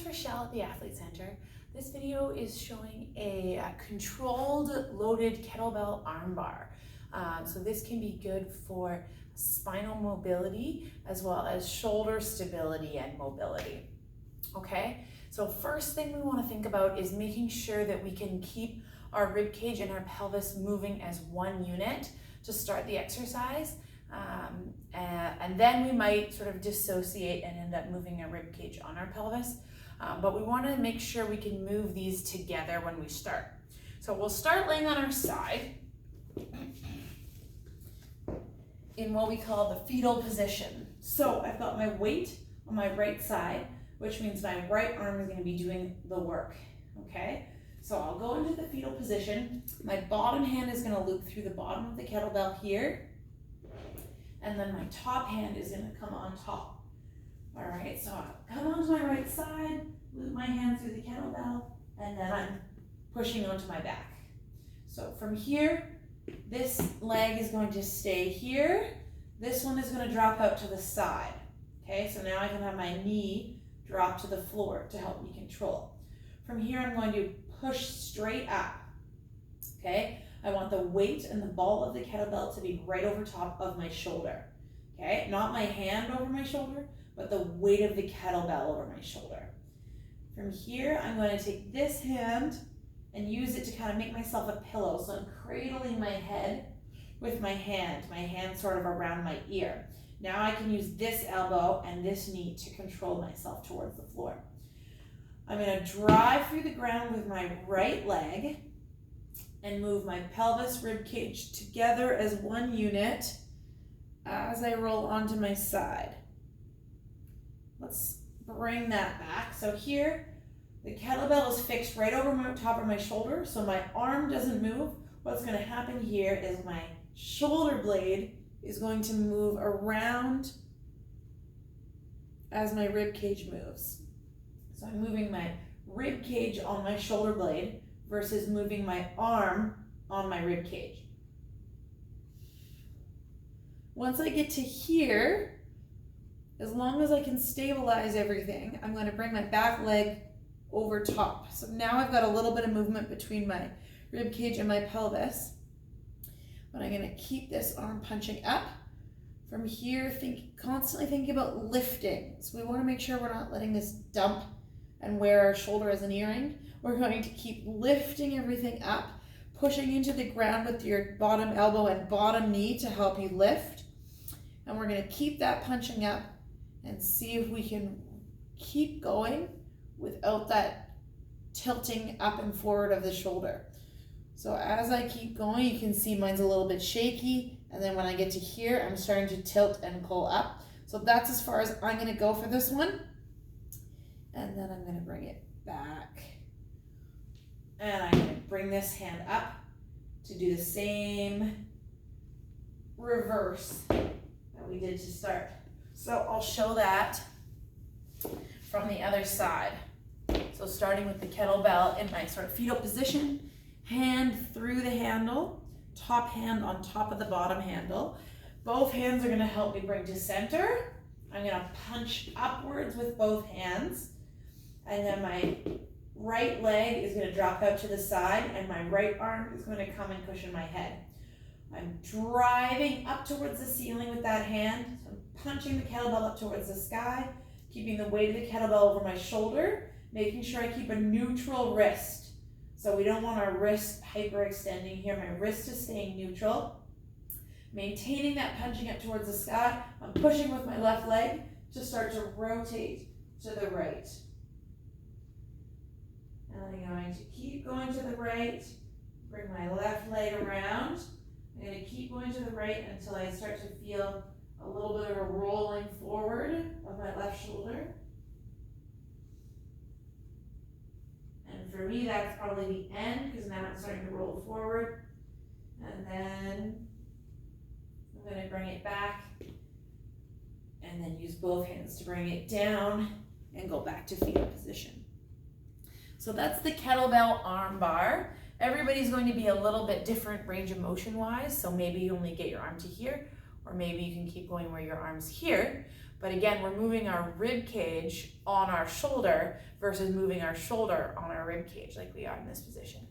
it's Rochelle at the Athlete Center. This video is showing a controlled loaded kettlebell arm bar. So this can be good for spinal mobility as well as shoulder stability and mobility. Okay, so first thing we want to think about is making sure that we can keep our rib cage and our pelvis moving as one unit to start the exercise. And then we might sort of dissociate and end up moving our rib cage on our pelvis. But we want to make sure we can move these together when we start. So we'll start laying on our side in what we call the fetal position. So I've got my weight on my right side, which means my right arm is going to be doing the work. Okay, so I'll go into the fetal position. My bottom hand is going to loop through the bottom of the kettlebell here. And then my top hand is going to come on top. All right, so I'll come onto my right side, loop my hand through the kettlebell, and then I'm pushing onto my back. So from here, this leg is going to stay here. This one is going to drop out to the side. Okay, so now I can have my knee drop to the floor to help me control. From here, I'm going to push straight up. Okay, I want the weight and the ball of the kettlebell to be right over top of my shoulder. Okay, not my hand over my shoulder, but the weight of the kettlebell over my shoulder. From here, I'm going to take this hand and use it to kind of make myself a pillow. So I'm cradling my head with my hand sort of around my ear. Now I can use this elbow and this knee to control myself towards the floor. I'm going to drive through the ground with my right leg and move my pelvis, rib cage together as one unit as I roll onto my side. Let's bring that back. So here, the kettlebell is fixed right over my top of my shoulder, so my arm doesn't move. What's going to happen here is my shoulder blade is going to move around as my rib cage moves. So I'm moving my rib cage on my shoulder blade versus moving my arm on my rib cage. Once I get to here, as long as I can stabilize everything, I'm going to bring my back leg over top. So now I've got a little bit of movement between my rib cage and my pelvis. But I'm going to keep this arm punching up. From here, constantly thinking about lifting. So we want to make sure we're not letting this dump and wear our shoulder as an earring. We're going to keep lifting everything up, pushing into the ground with your bottom elbow and bottom knee to help you lift. And we're going to keep that punching up and see if we can keep going without that tilting up and forward of the shoulder. So as I keep going, you can see mine's a little bit shaky. And then when I get to here, I'm starting to tilt and pull up. So that's as far as I'm going to go for this one. And then I'm going to bring it back. And I'm going to bring this hand up to do the same reverse that we did to start. So I'll show that from the other side. So starting with the kettlebell in my sort of fetal position, hand through the handle, top hand on top of the bottom handle. Both hands are going to help me bring to center. I'm going to punch upwards with both hands. And then my right leg is going to drop out to the side and my right arm is going to come and cushion my head. I'm driving up towards the ceiling with that hand. So I'm punching the kettlebell up towards the sky, keeping the weight of the kettlebell over my shoulder, making sure I keep a neutral wrist. So we don't want our wrist hyperextending here. My wrist is staying neutral. Maintaining that punching up towards the sky. I'm pushing with my left leg to start to rotate to the right. And I'm going to keep going to the right, bring my left leg around. I'm going to keep going to the right until I start to feel a little bit of a rolling forward of my left shoulder. And for me, that's probably the end because now I'm starting to roll forward. And then I'm going to bring it back and then use both hands to bring it down and go back to fetal position. So that's the kettlebell arm bar. Everybody's going to be a little bit different range of motion wise. So maybe you only get your arm to here, or maybe you can keep going where your arm's here. But again, we're moving our rib cage on our shoulder versus moving our shoulder on our rib cage like we are in this position.